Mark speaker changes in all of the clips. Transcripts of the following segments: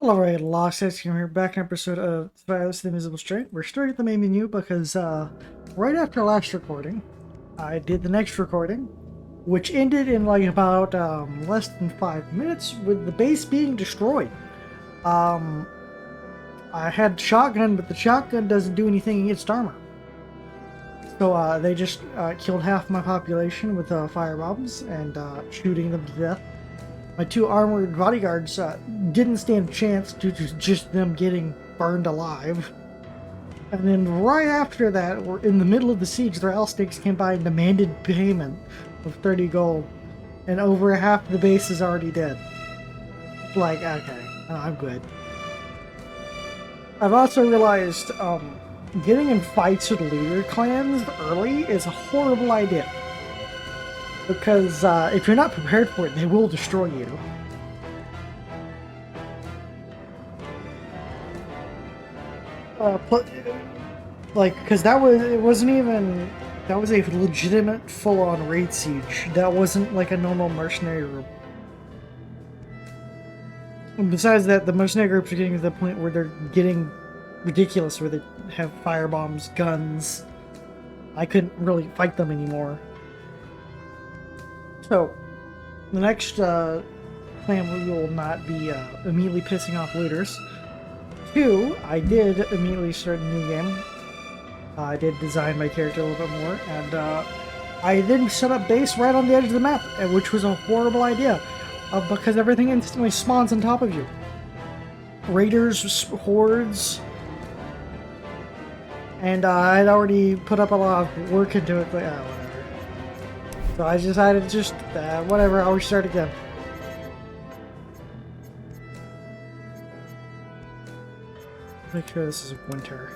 Speaker 1: Hello, right, Lost Team here, back in episode of Survivalist the Invisible String. We're starting at the main menu because right after last recording, I did the next recording, which ended in like about less than 5 minutes with the base being destroyed. Um, I had shotgun, but the shotgun doesn't do anything against armor. So they just killed half my population with fire bombs and shooting them to death. My two armored bodyguards didn't stand a chance due to just them getting burned alive. And then right after that, we're in the middle of the siege, the rattlesnakes came by and demanded payment of 30 gold. And over half the base is already dead. Like, okay, I'm good. I've also realized getting in fights with looter clans early is a horrible idea. Because if you're not prepared for it, they will destroy you. Like, because it wasn't even, that was a legitimate full-on raid siege. That wasn't like a normal mercenary group. And besides that, the mercenary groups are getting to the point where they're getting ridiculous, where they have fire bombs, guns. I couldn't really fight them anymore. So, the next plan we will not be immediately pissing off looters. 2, I did immediately start a new game. I did design my character a little bit more, and I then set up base right on the edge of the map, which was a horrible idea, because everything instantly spawns on top of you. Raiders, hordes, and I'd already put up a lot of work into it, but whatever. So I decided to just, whatever, I'll restart again. Make sure this is winter.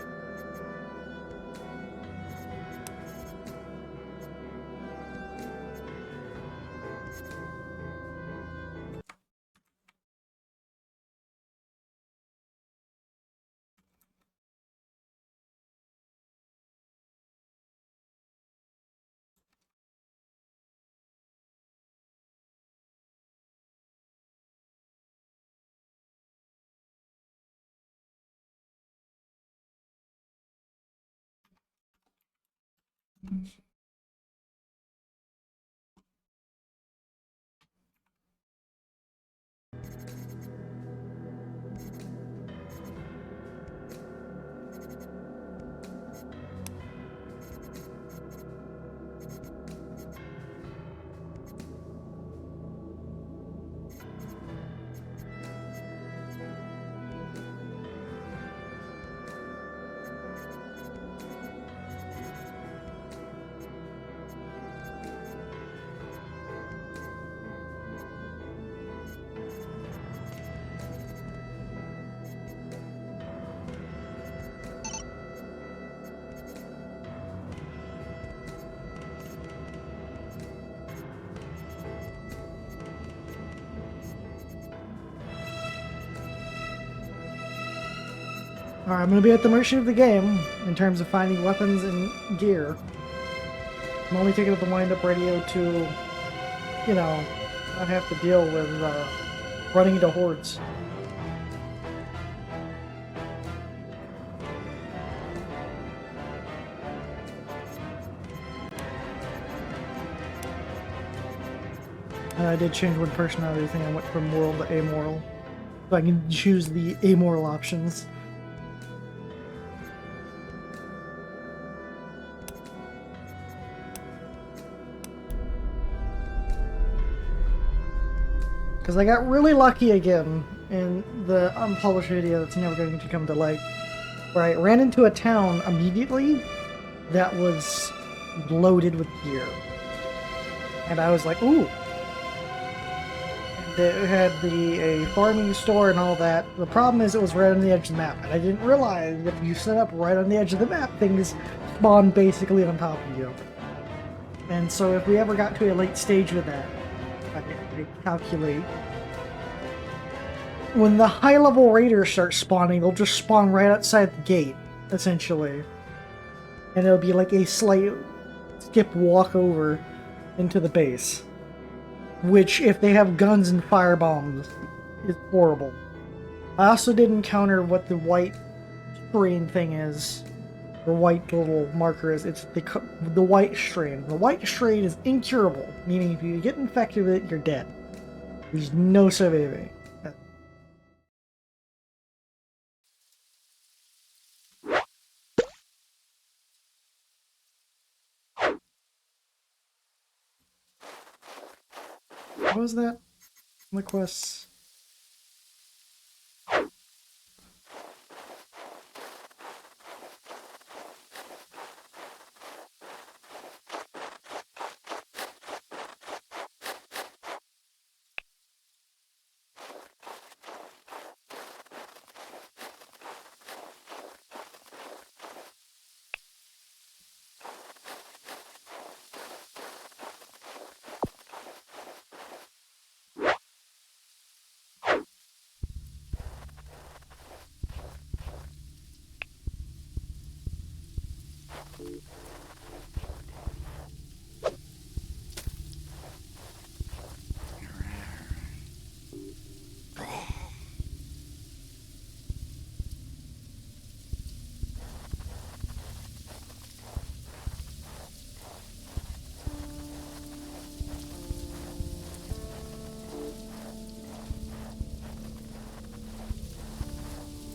Speaker 1: Alright, I'm gonna be at the mercy of the game in terms of finding weapons and gear. I'm only taking up the wind-up radio to, you know, not have to deal with running into hordes. And I did change one personality thing. I went from moral to amoral. So I can choose the amoral options. Because I got really lucky again in the unpublished video that's never going to come to light, where I ran into a town immediately that was loaded with gear. And I was like, ooh. And it had a farming store and all that. The problem is it was right on the edge of the map. And I didn't realize that if you set up right on the edge of the map, things spawn basically on top of you. And so if we ever got to a late stage with that, I calculate. When the high-level raiders start spawning, they'll just spawn right outside the gate, essentially. And it'll be like a slight skip walk over into the base. Which, if they have guns and fire bombs, is horrible. I also did encounter what the white strain thing is. The white little marker is. It's the white strain. The white strain is incurable, meaning if you get infected with it, you're dead. There's no surviving. What was that? My quests.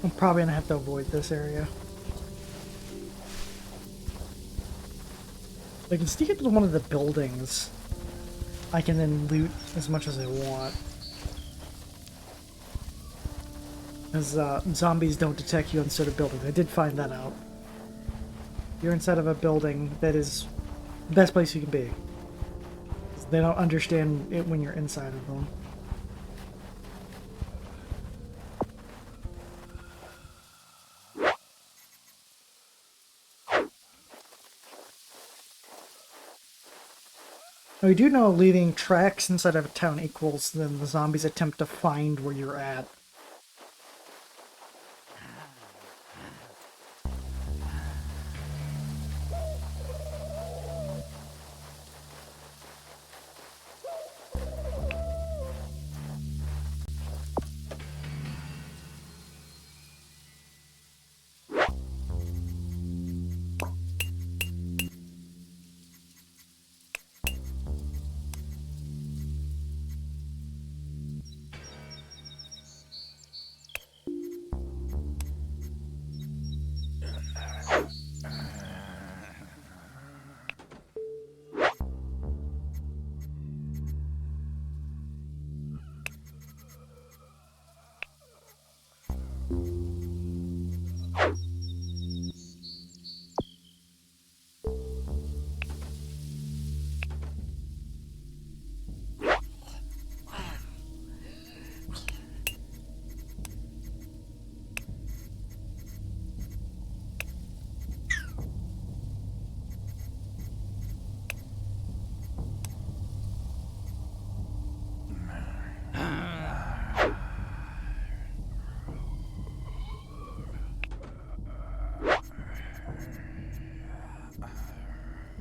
Speaker 1: I'm probably gonna have to avoid this area. I can sneak into one of the buildings. I can then loot as much as I want. As zombies don't detect you inside of buildings. I did find that out. You're inside of a building that is the best place you can be. They don't understand it when you're inside of them. Now, we do know leaving tracks inside of a town equals then the zombies attempt to find where you're at.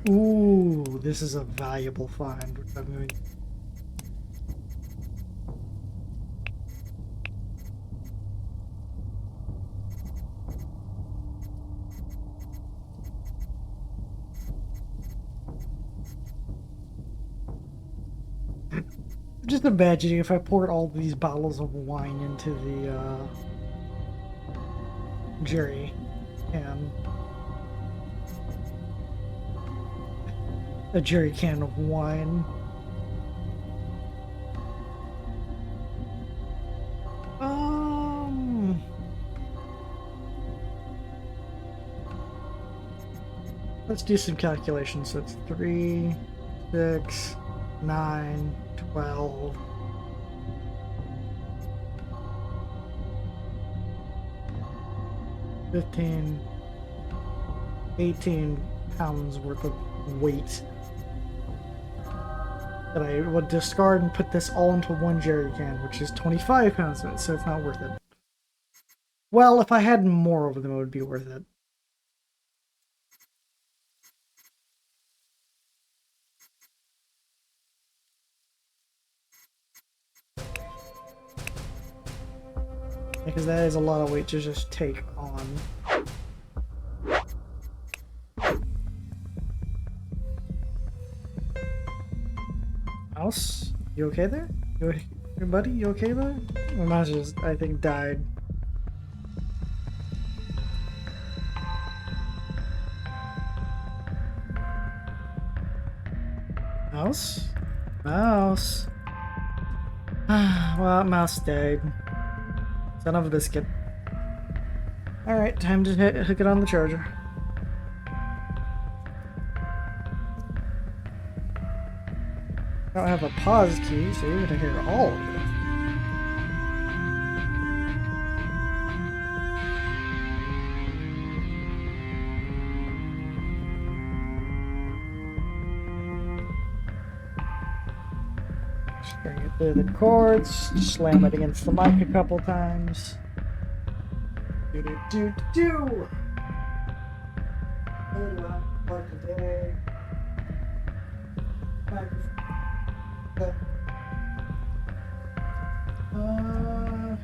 Speaker 1: Ooh, this is a valuable find, which I'm going to... Just imagining if I poured all these bottles of wine into the jerry can. A jerry can of wine. Let's do some calculations. So it's 3, 6, 9, 12. 15, 18 pounds worth of weight that I would discard and put this all into one jerry can, which is 25 pounds of it, so it's not worth it. Well, if I had more of them, it would be worth it. Because that is a lot of weight to just take on. Mouse, you okay there? Your buddy, you okay there? My mouse just, I think, died. Mouse? Mouse. Well, mouse died. Son of a biscuit. Alright, time to hook it on the charger. I don't have a pause key, so you're gonna hear all of it. String it through the cords, slam it against the mic a couple times. Do do do do. For today. Oh.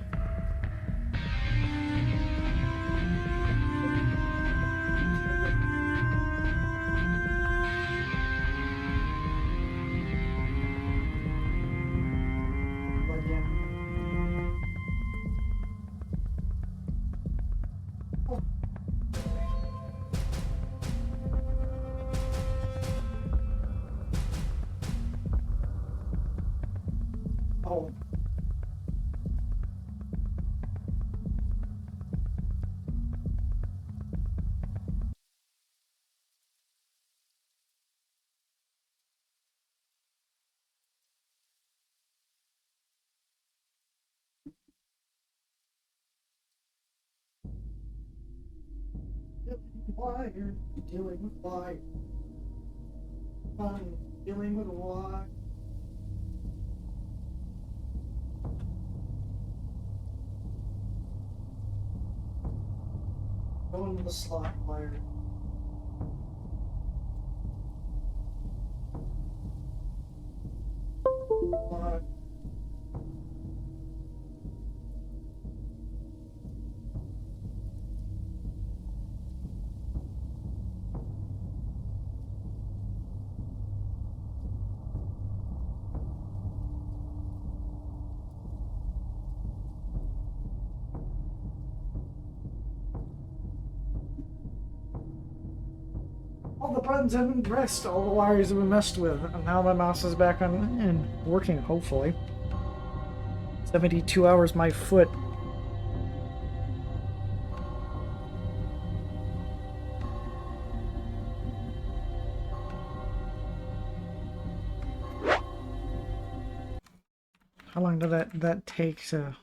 Speaker 1: Wire, dealing with wire. Fine, dealing with wire. Going to the slot wire. Wire. All the buttons have been pressed, all the wires have been messed with, and now my mouse is back on and working, hopefully. 72 hours my foot. How long did that take to...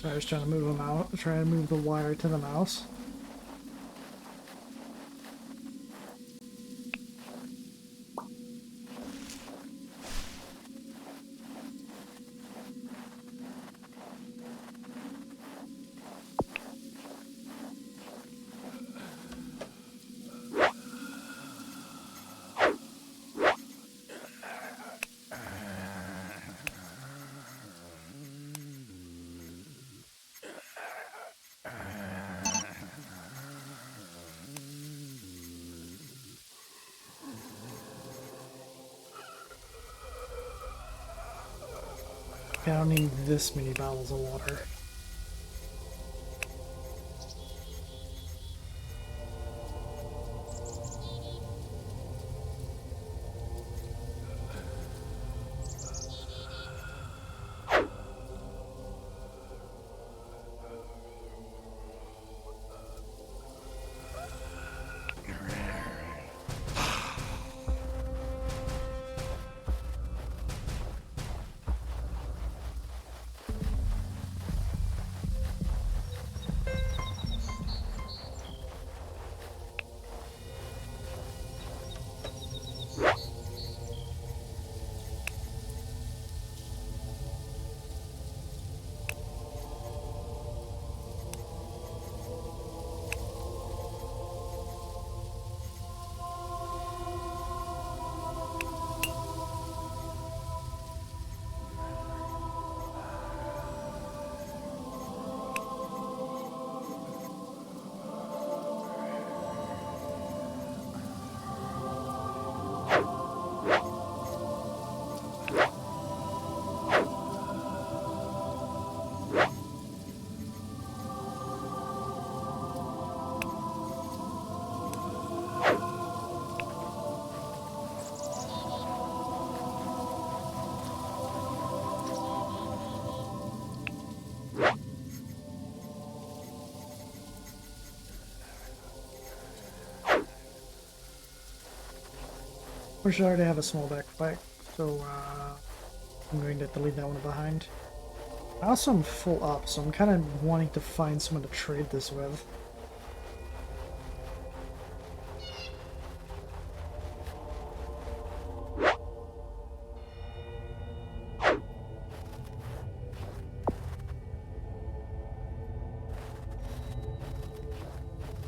Speaker 1: So I was trying to move them out, trying to move the wire to the mouse. Okay, I don't need this many bottles of water. Wish I already have a small backpack, so I'm going to have to leave that one behind. I also am full up, so I'm kind of wanting to find someone to trade this with.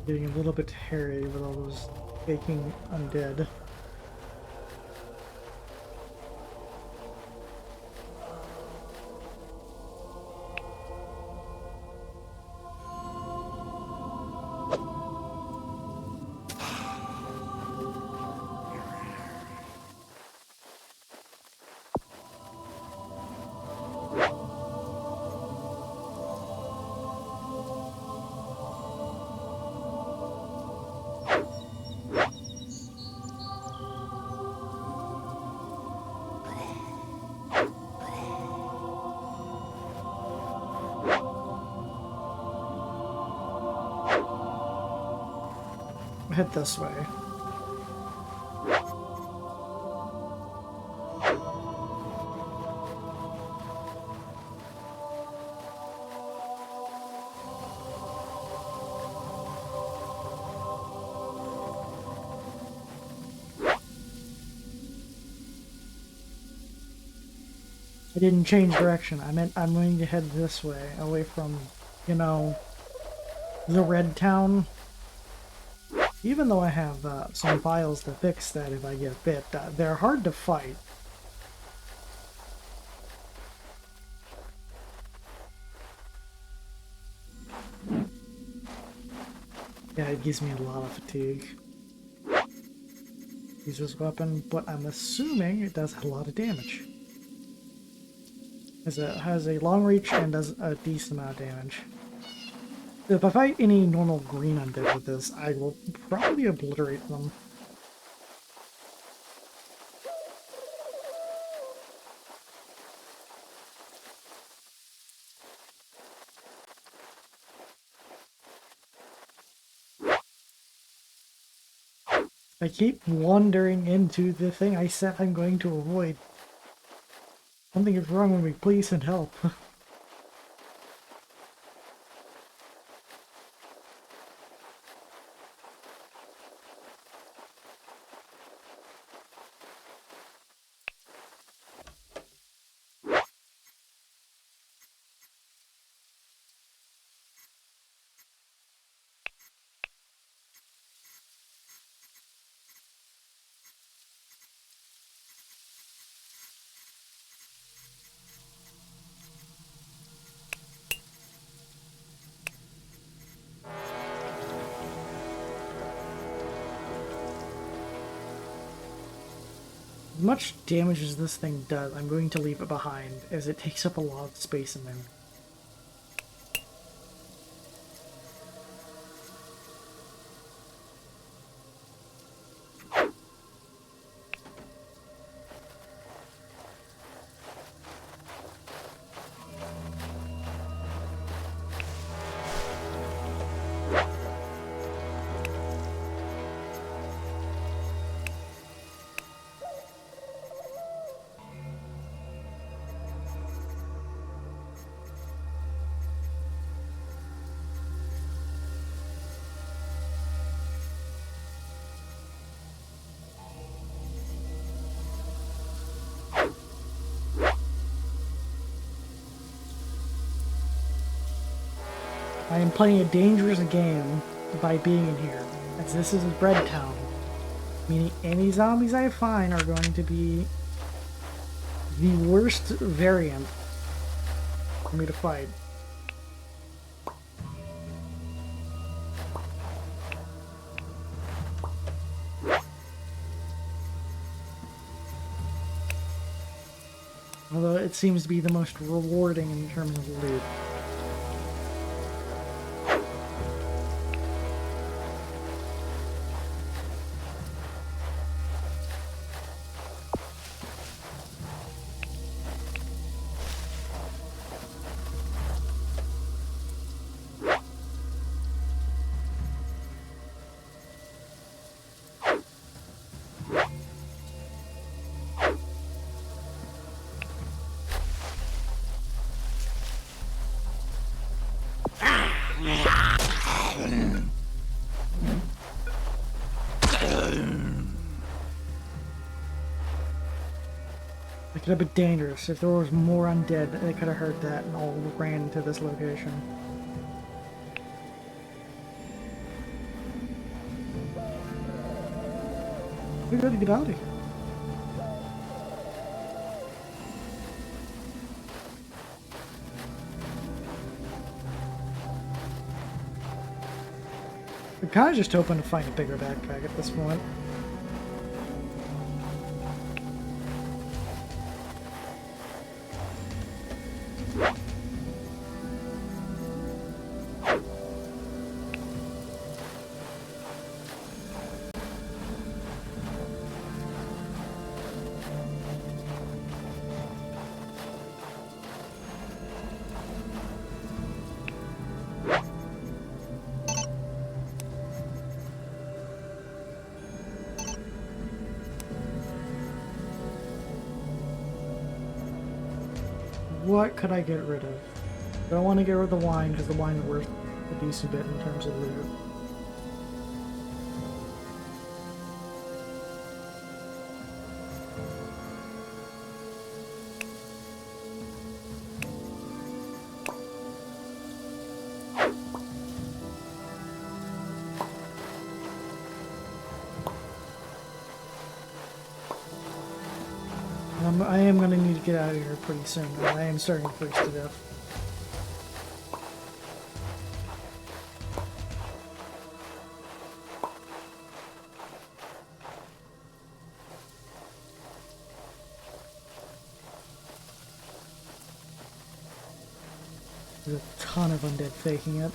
Speaker 1: Getting a little bit hairy with all those baking undead. Head this way. I didn't change direction. I meant I'm going to head this way, away from, you know, the red town. Even though I have some files to fix that if I get bit, they're hard to fight. Yeah, it gives me a lot of fatigue. Use this weapon, but I'm assuming it does a lot of damage. Has a long reach and does a decent amount of damage. If I fight any normal green undead with this, I will probably obliterate them. I keep wandering into the thing I said I'm going to avoid. Something is wrong with me, please send help. As much damage as this thing does, I'm going to leave it behind, as it takes up a lot of space in there. I am playing a dangerous game by being in here, as this is a bread town, meaning any zombies I find are going to be the worst variant for me to fight. Although it seems to be the most rewarding in terms of loot. It could have been dangerous. If there was more undead, they could have heard that and all ran into this location. We gotta get out of here. I'm kind of just hoping to find a bigger backpack at this point. What could I get rid of? I don't want to get rid of the wine because the wine is worth a decent bit in terms of loot. I am going to need to get out of here pretty soon. I am starting to freeze to death. There's a ton of undead faking it.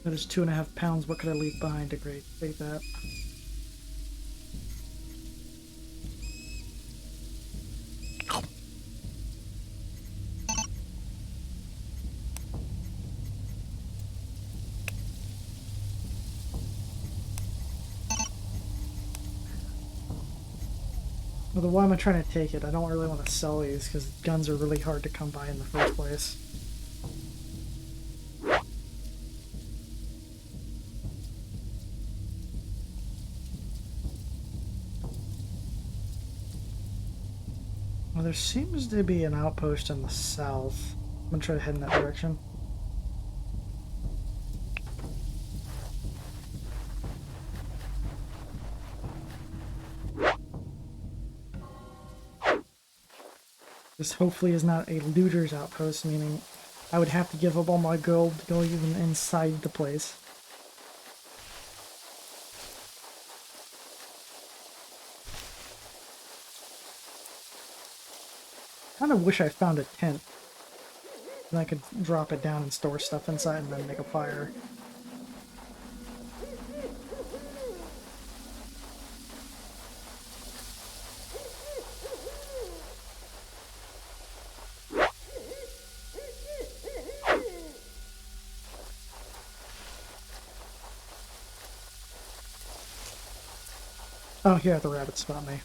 Speaker 1: That is 2.5 pounds. What could I leave behind to take that? Although why am I trying to take it? I don't really want to sell these because guns are really hard to come by in the first place. Well, there seems to be an outpost in the south. I'm gonna try to head in that direction. This hopefully is not a looter's outpost, meaning I would have to give up all my gold to go even inside the place. Kind of wish I found a tent. Then I could drop it down and store stuff inside and then make a fire. Oh, yeah, the rabbits spot me.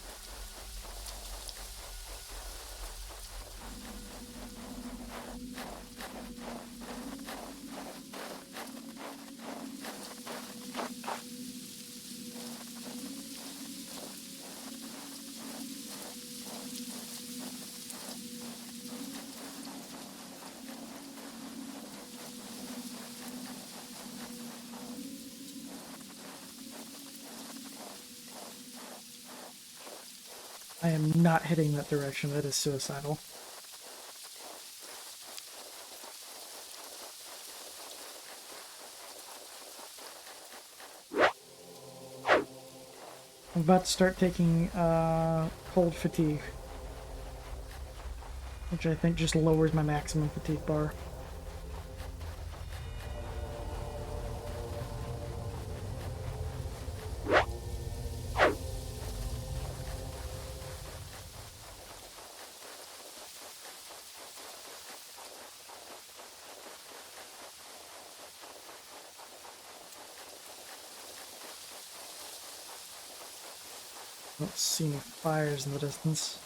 Speaker 1: I am not hitting that direction. That is suicidal. I'm about to start taking cold fatigue, which I think just lowers my maximum fatigue bar. Don't see any fires in the distance.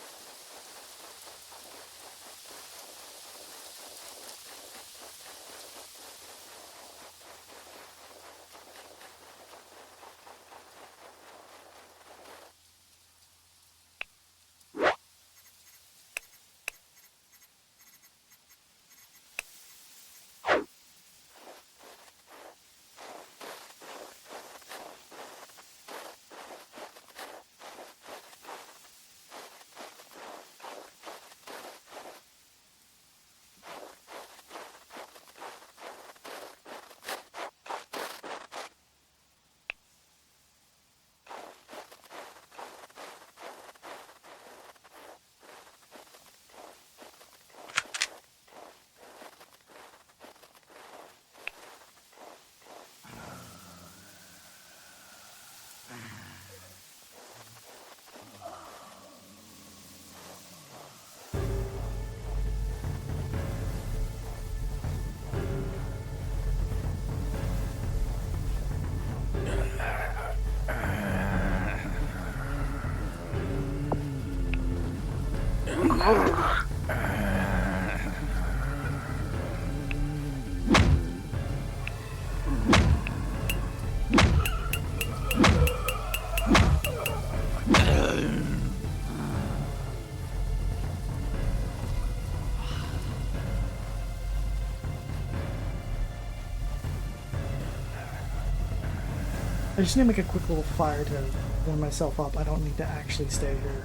Speaker 1: I just need to make a quick little fire to warm myself up. I don't need to actually stay here.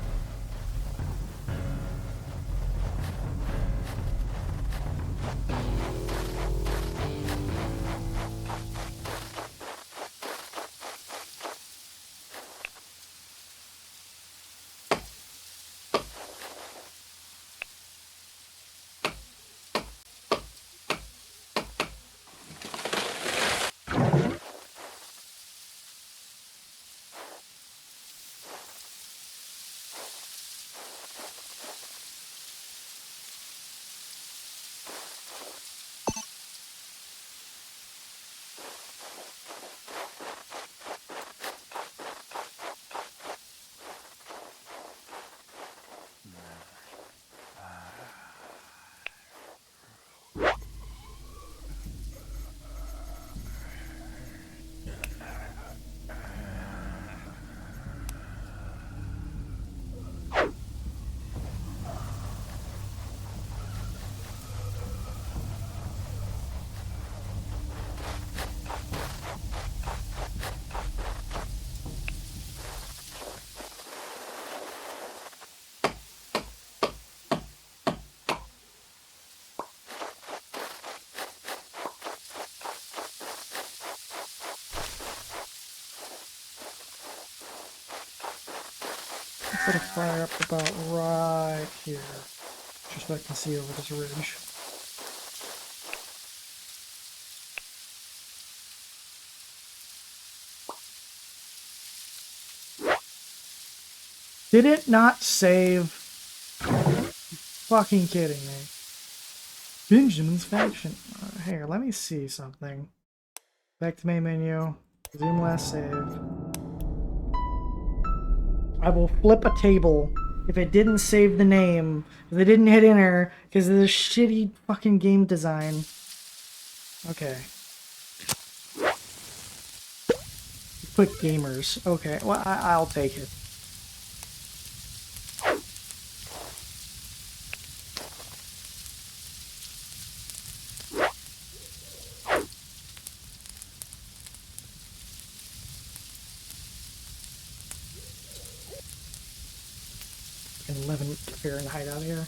Speaker 1: put a fire up about right here, just so I can see over this ridge. Did it not save? Fucking kidding me. Benjamin's faction. Here, let me see something. Back to main menu. Resume last save. I will flip a table if it didn't save the name, if they didn't hit enter, because of this shitty fucking game design. Okay. Quick gamers. Okay, well, I'll take it. An 11 Fahrenheit out here.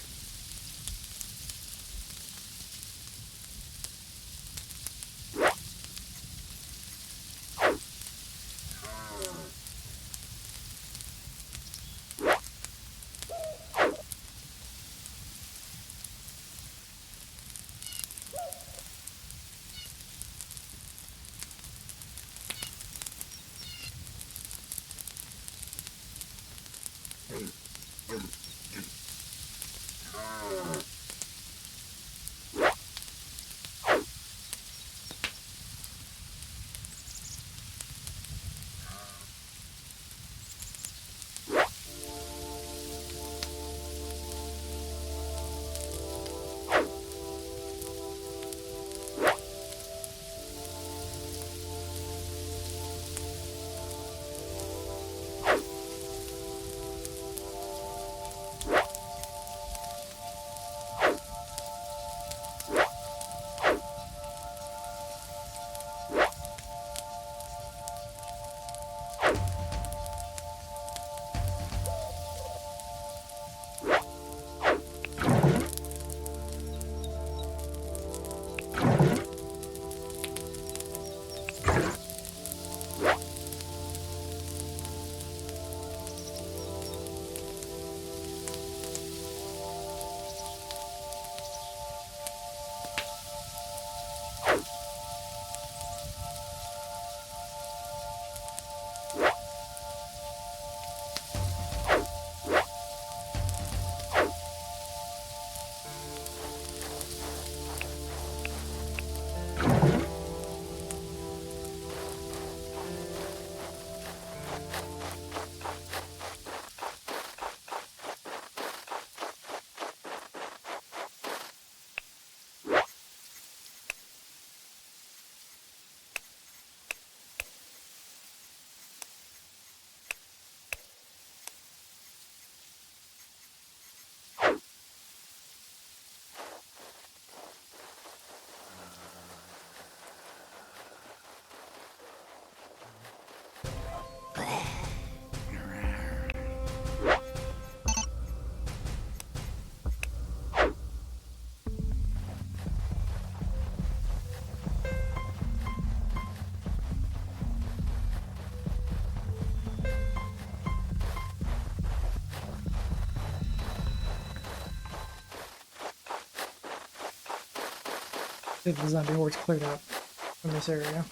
Speaker 1: If the zombie horde's cleared out from this area.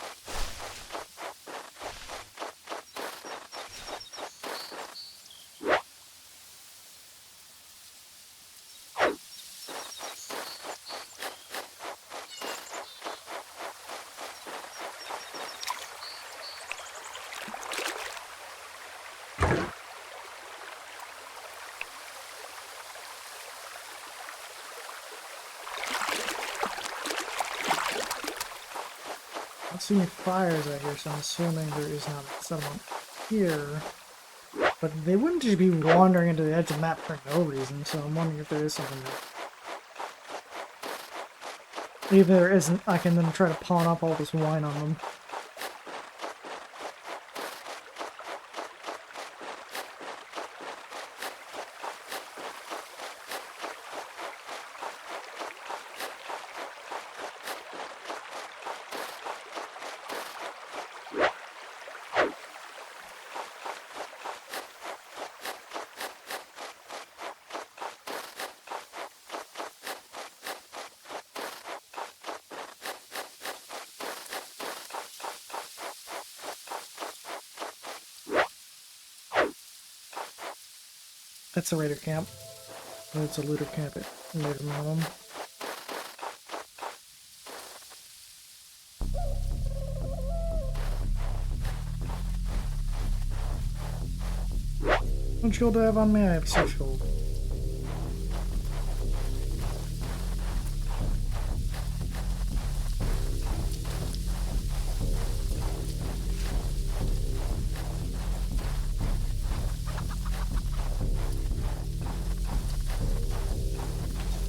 Speaker 1: I don't see any fires out here, so I'm assuming there is not a settlement here. But they wouldn't just be wandering into the edge of the map for no reason, so I'm wondering if there is something there. If there isn't, I can then try to pawn up all this wine on them. That's a raider camp. Or it's a looter camp at later minimum. How much gold do I have on me? I have 6 gold.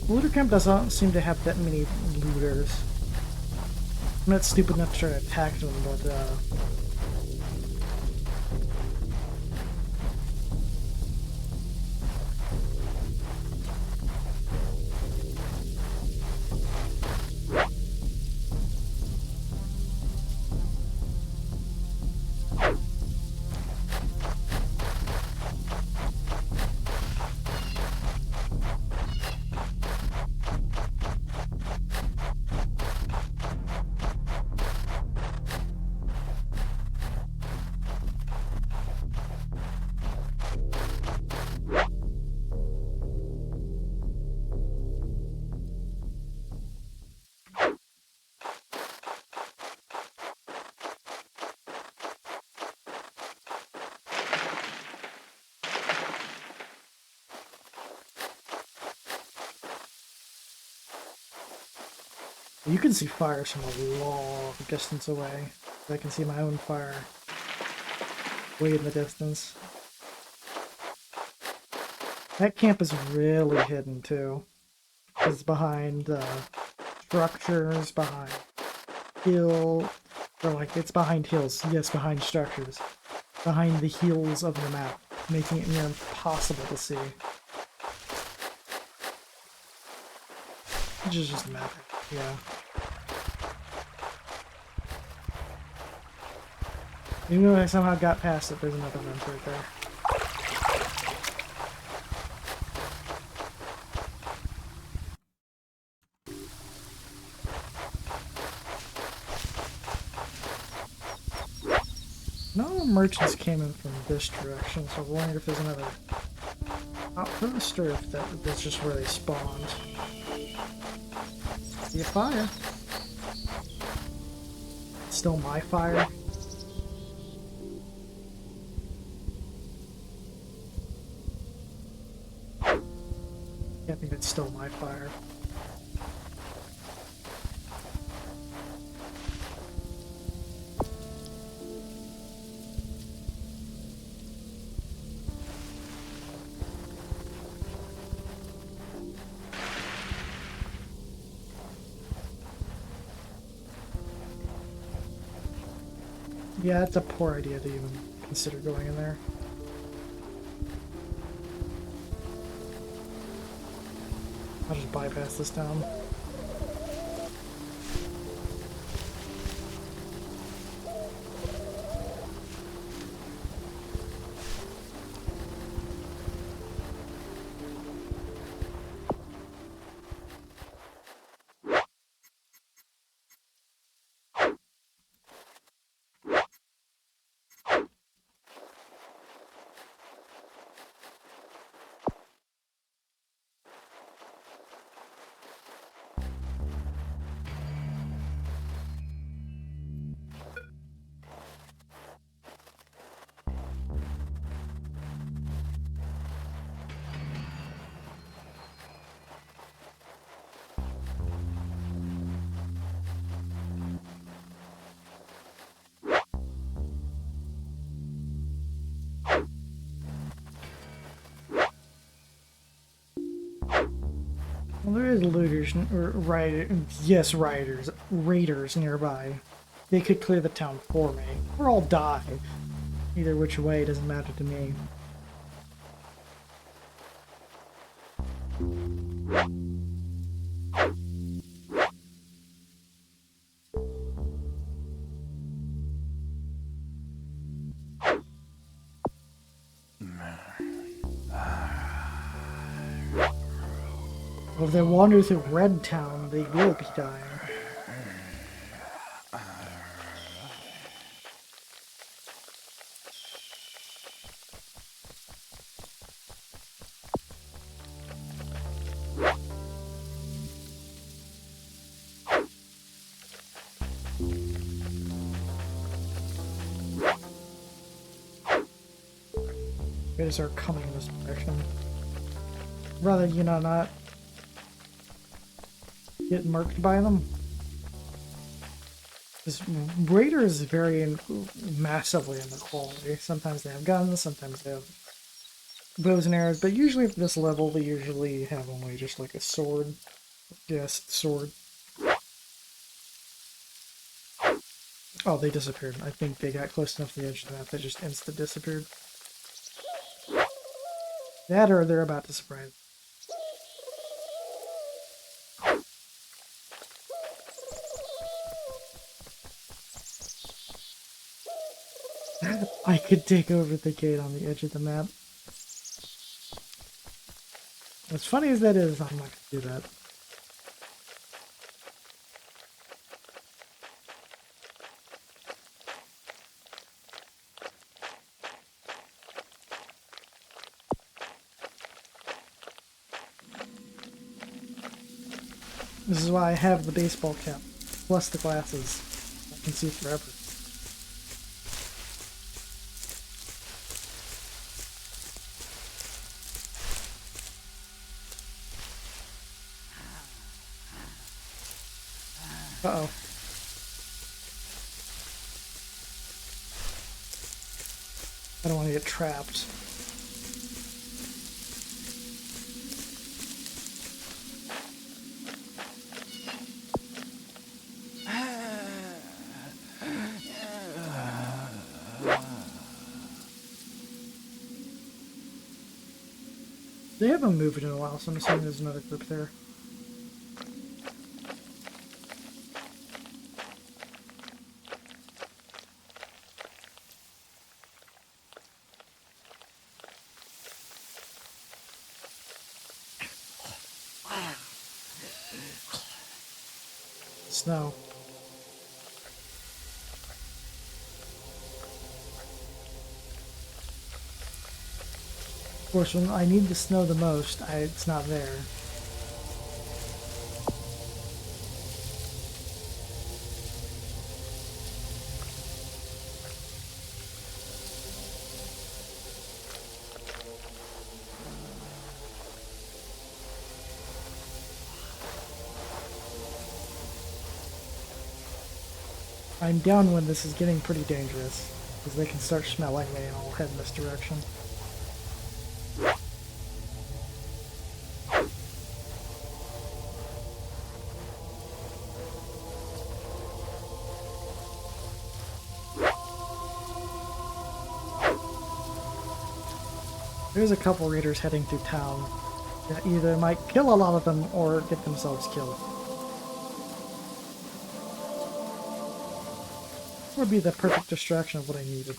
Speaker 1: Looter camp doesn't seem to have that many looters. I'm not stupid enough to try to attack them, but you can see fires from a long distance away. I can see my own fire way in the distance. That camp is really hidden too. It's behind structures, behind hill, or like it's behind hills. Yes, behind structures, behind the hills of the map, making it near impossible to see. Which is just a map, yeah. Even though I somehow got past it, there's another vent right there. No merchants came in from this direction, so I wonder if there's another outpost or if that's just where they spawned. See a fire. It's still my fire. I think it's still my fire. Yeah, it's a poor idea to even consider going in there. I'll just bypass this town. Well, there is looters, or raiders nearby. They could clear the town for me, or I'll die. Either which way, it doesn't matter to me. Well, if they wander through Red Town, they will be dying. Raiders are coming in this direction. Rather, you know, not get murked by them. This raiders vary massively in the quality. Sometimes they have guns, sometimes they have bows and arrows, but usually at this level they usually have only just like a sword. Yes, sword. Oh, they disappeared. I think they got close enough to the edge of the map they just insta disappeared. That or they're about to surprise. I could take over the gate on the edge of the map. As funny as that is, I'm not going to do that. This is why I have the baseball cap, plus the glasses. I can see forever. Uh-oh. I don't want to get trapped. They haven't moved in a while, so I'm assuming there's another group there. Snow. Of course, when I need the snow the most, it's not there. I'm down when this is getting pretty dangerous, because they can start smelling me and I'll head in this direction. There's a couple raiders heading through town that either might kill a lot of them or get themselves killed. This would be the perfect distraction of what I needed.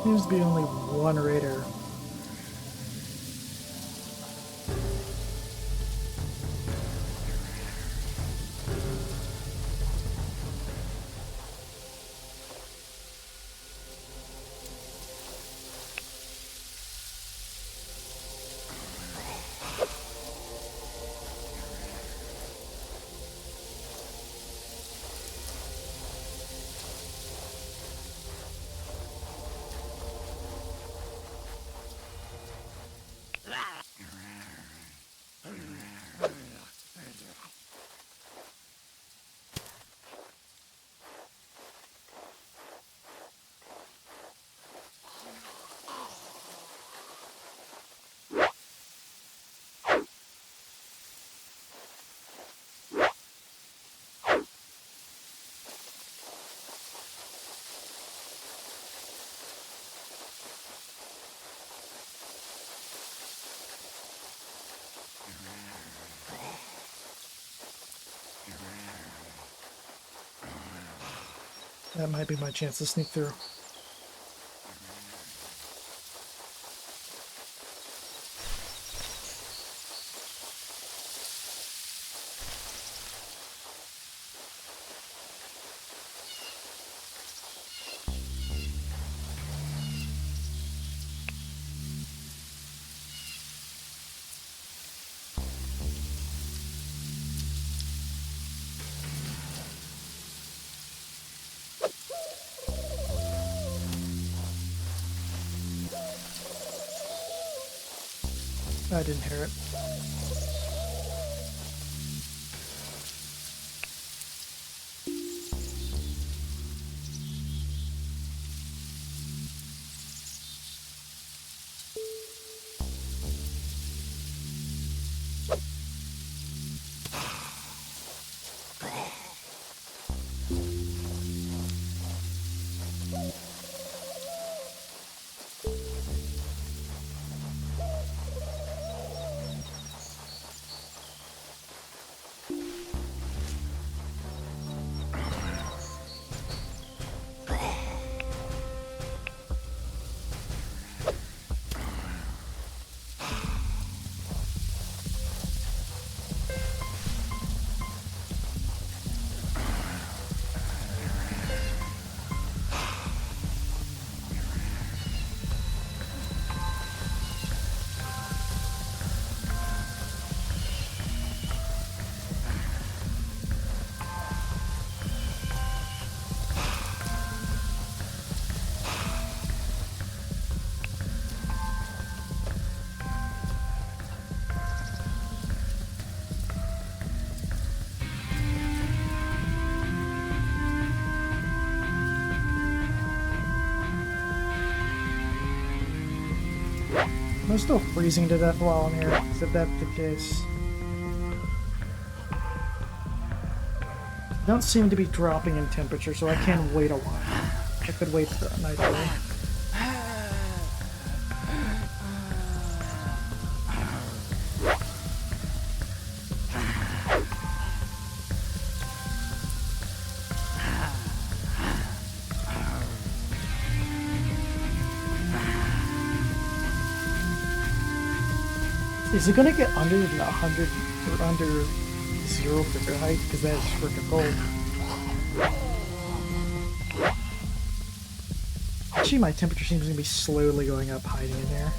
Speaker 1: Seems to be only one raider. That might be my chance to sneak through. I didn't hear it. I'm still freezing to death while I'm here, if that's the case. Don't seem to be dropping in temperature, so I can wait a while. I could wait the night away. Is it gonna get under 100 or under 0 Fahrenheit? Because that is freaking cold. Actually, my temperature seems to be slowly going up, hiding in there.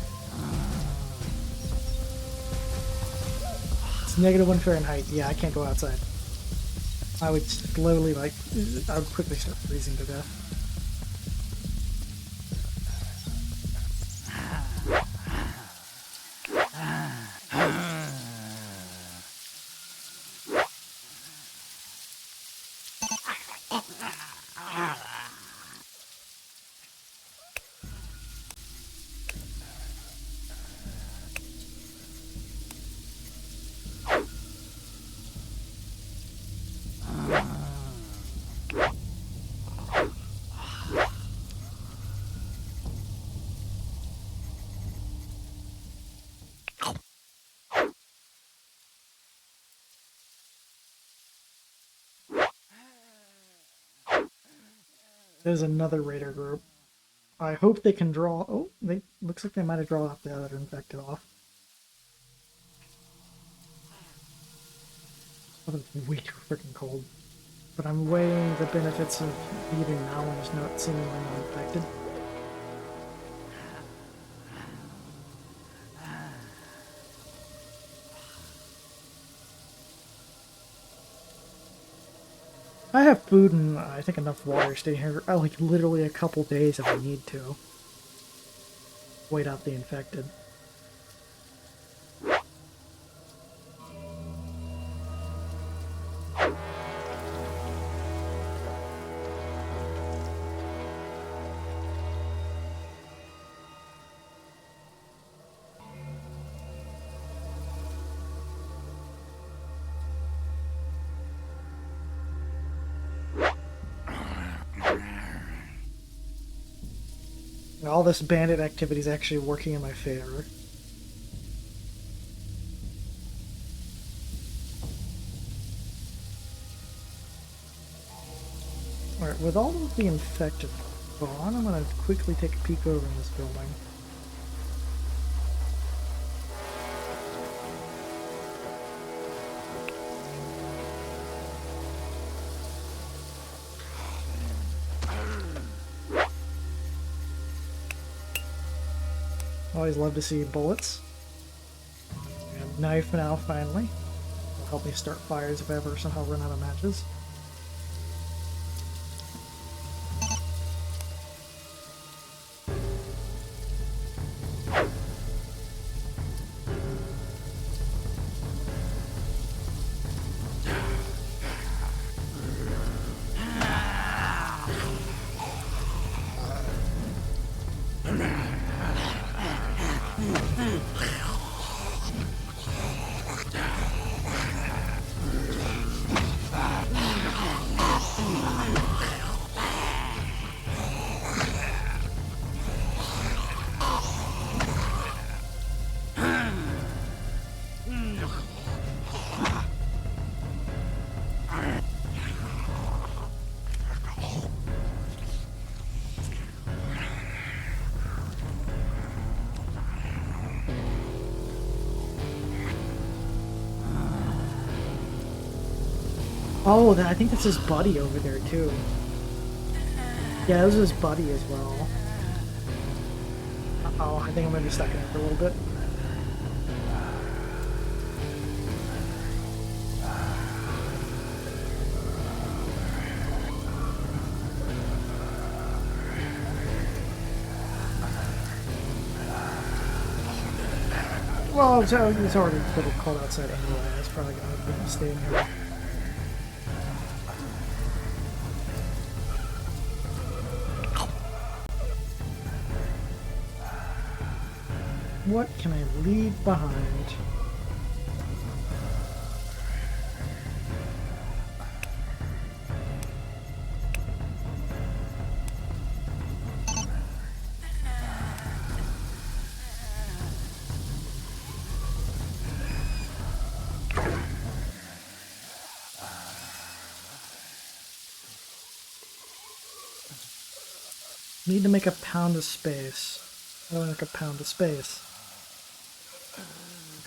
Speaker 1: It's -1 Fahrenheit. Yeah, I can't go outside. I would slowly, I would quickly start freezing to death. There's another raider group. I hope they can draw. Oh, they looks like they might have drawn off the other infected off. Oh, it's way too freaking cold. But I'm weighing the benefits of leaving now when there's not seemingly not infected. I have food and I think enough water to stay here like literally a couple days if I need to. Wait out the infected. All this bandit activity is actually working in my favor. Alright, with all of the infected gone, I'm going to quickly take a peek over in this building. Always love to see bullets. And knife now, finally. Will help me start fires if I ever somehow run out of matches. Oh, I think that's his buddy over there, too. Yeah, this is his buddy as well. Uh-oh, I think I'm gonna be stuck in it for a little bit. Well, it's already a little cold outside anyway. It's probably gonna stay in here. What can I leave behind? Need to make a pound of space. I don't make a pound of space.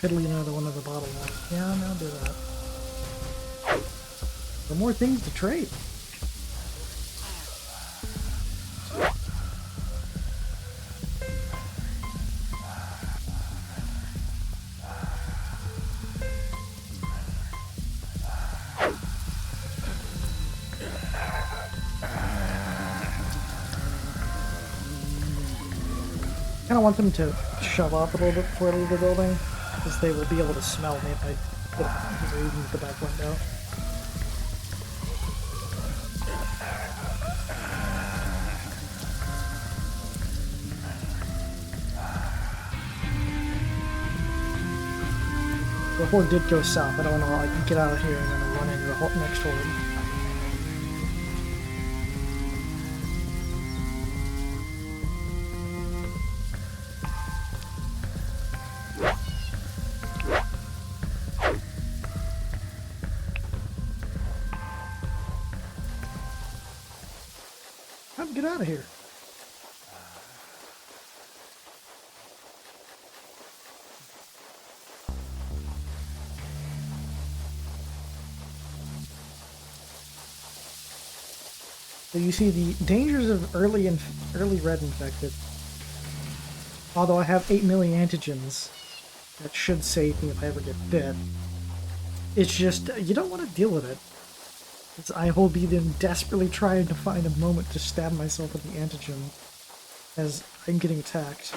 Speaker 1: Could leave another one of the bottle ones. Yeah, I'll do that. For more things to trade. I kind of want them to shove off a little bit before I leave the building, because they will be able to smell me if I put it in the back window. The horde did go south. I don't want to like get out of here and then run into the next horde. Time to get out of here. So you see the dangers of early red infected. Although I have 8 million antigens, that should save me if I ever get bit. It's just, you don't want to deal with it. I will be then desperately trying to find a moment to stab myself with the antigen as I'm getting attacked.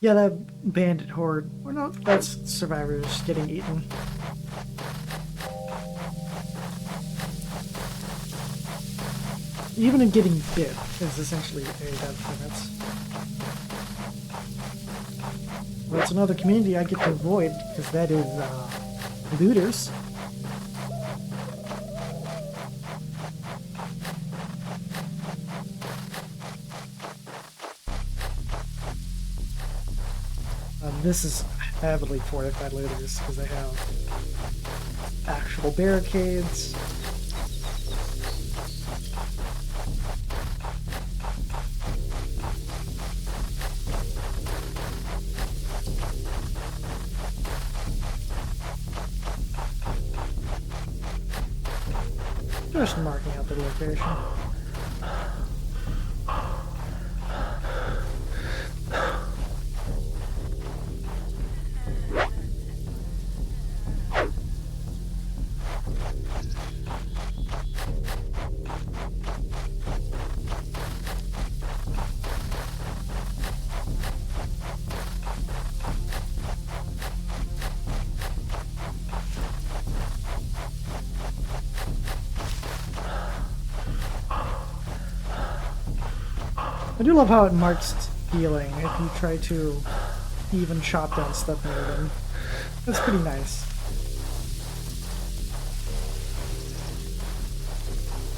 Speaker 1: Yeah, that bandit horde. Well, no, that's survivors getting eaten. Even in getting bit is essentially a death sentence. Well, it's another community I get to avoid, because that is, looters. This is heavily fortified looters, because they have actual barricades. Just marking out the location. I do love how it marks healing if you try to even chop down stuff near them. That's pretty nice.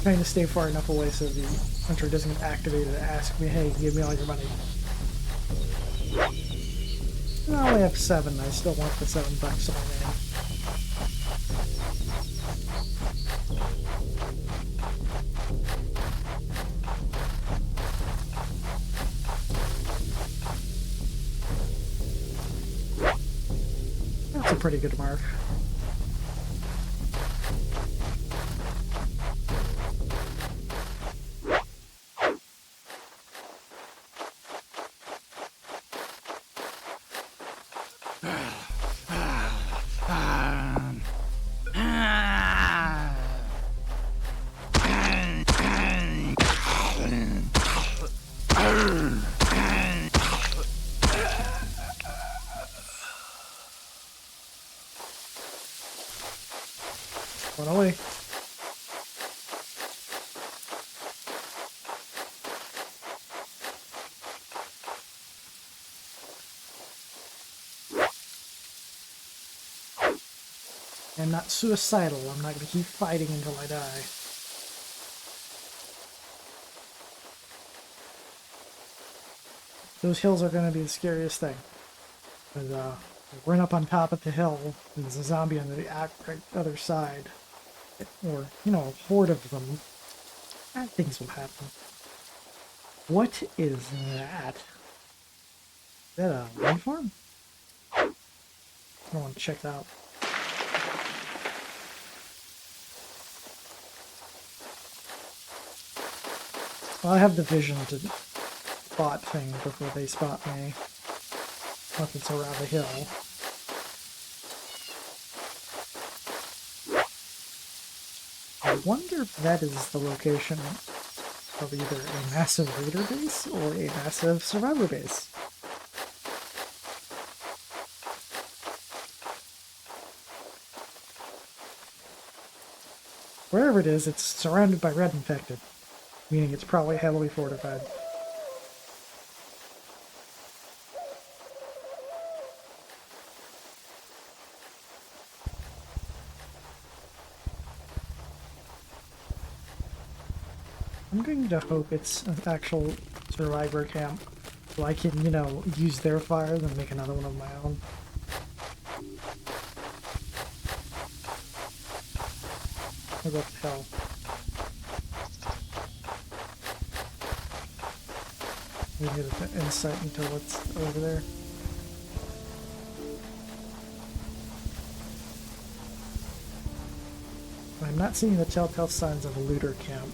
Speaker 1: Trying to stay far enough away so the hunter doesn't get activated and ask me, hey, give me all your money. And I only have 7, I still want the $7 in my name. That's a pretty good mark. Run away. I'm not suicidal. I'm not going to keep fighting until I die. Those hills are going to be the scariest thing. Because, run up on top of the hill, and there's a zombie on the right other side. Or, you know, a horde of them. Bad things will happen. What is that? Is that a landform? I want to check that out. Well, I have the vision to spot things before they spot me. Nothing's around the hill. I wonder if that is the location of either a massive raider base or a massive survivor base. Wherever it is, it's surrounded by red infected, meaning it's probably heavily fortified. I'm going to hope it's an actual survivor camp, so I can, you know, use their fire and then make another one of my own. What the hell? We need an insight into what's over there. I'm not seeing the telltale signs of a looter camp.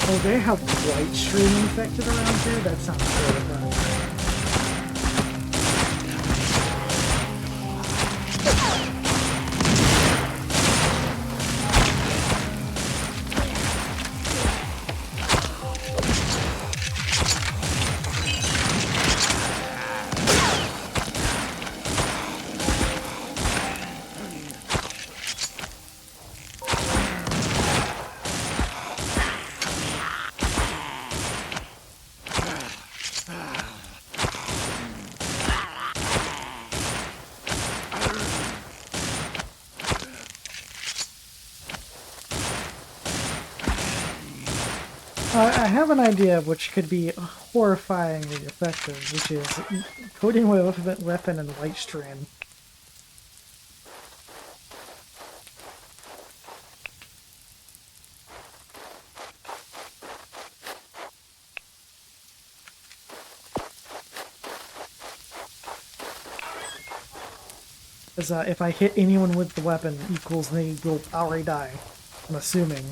Speaker 1: Oh, they have white stream infected around here? That sounds terrifying. I have an idea of which could be horrifyingly effective, which is coating my weapon in light strand. Because if I hit anyone with the weapon equals they will already die. I'm assuming.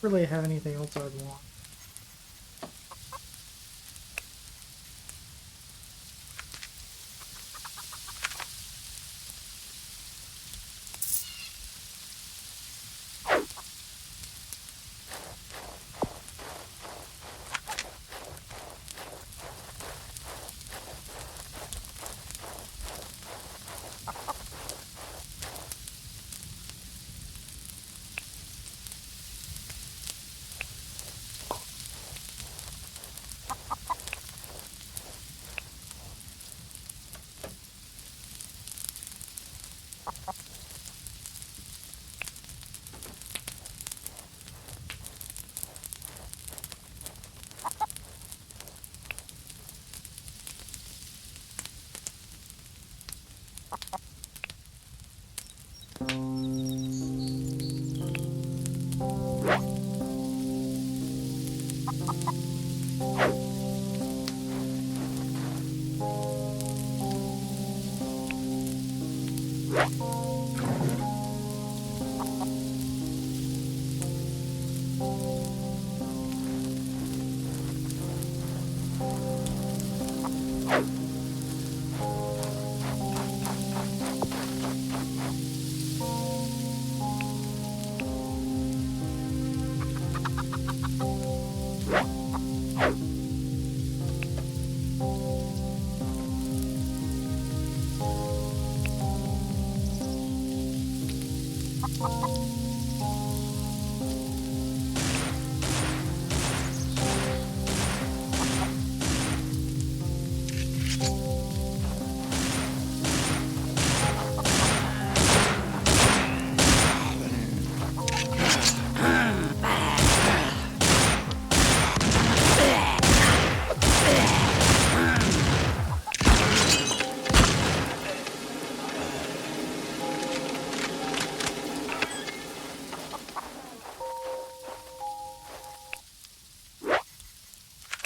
Speaker 1: Really have anything else I'd want.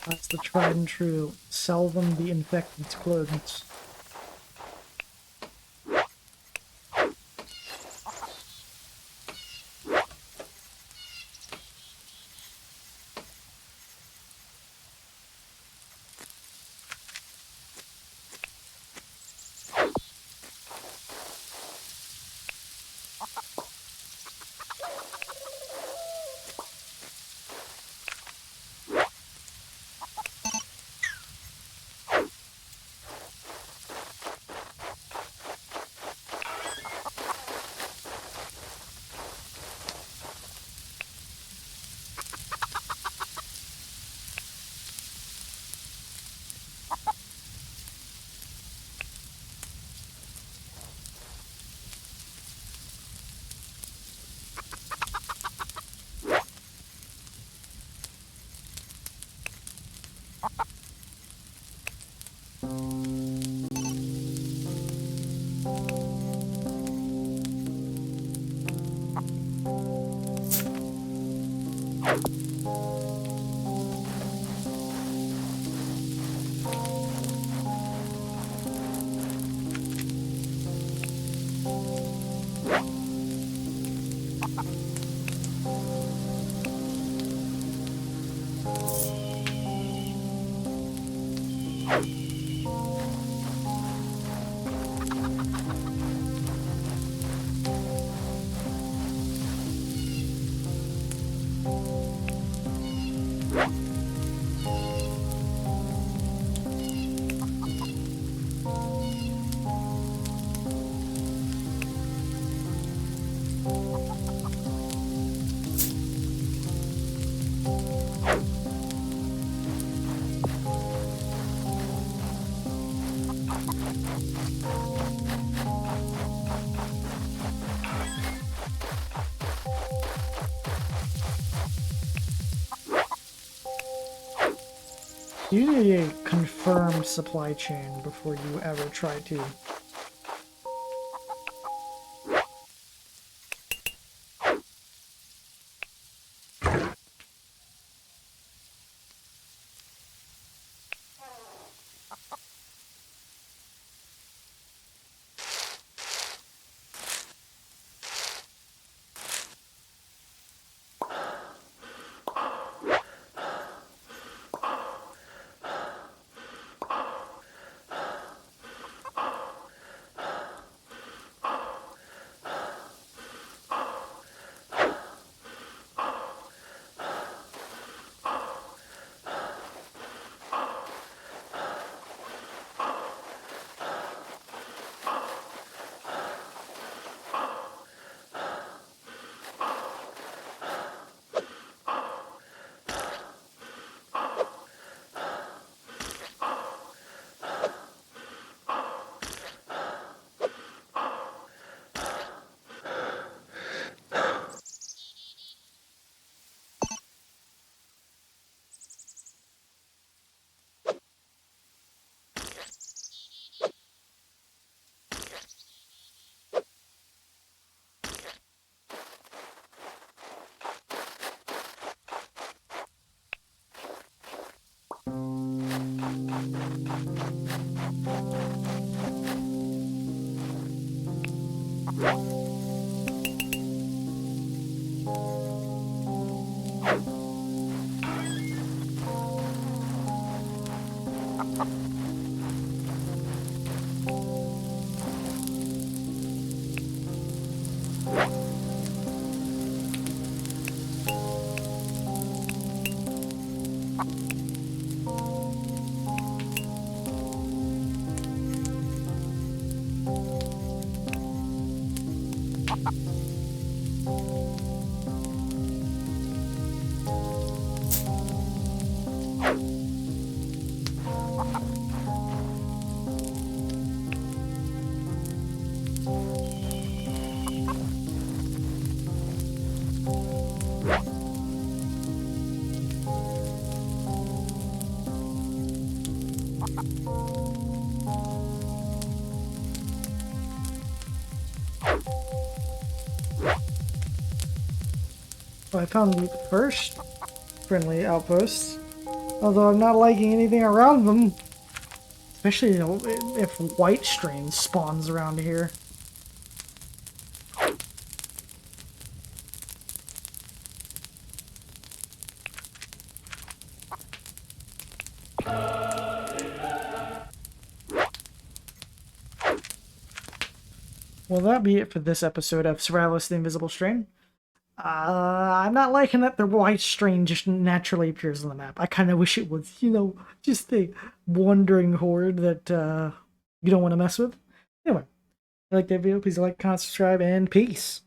Speaker 1: That's the tried and true. Sell them the infected's clothes. You need a confirmed supply chain before you ever try to. So I found the first friendly outpost, although I'm not liking anything around them. Especially, you know, if white strain spawns around here. Well, that'll be it for this episode of Survivalist: The Invisible Strain. I'm not liking that the white strain just naturally appears on the map. I kind of wish it was, you know, just a wandering horde that you don't want to mess with. Anyway, if you like that video, please like, comment, subscribe, and peace.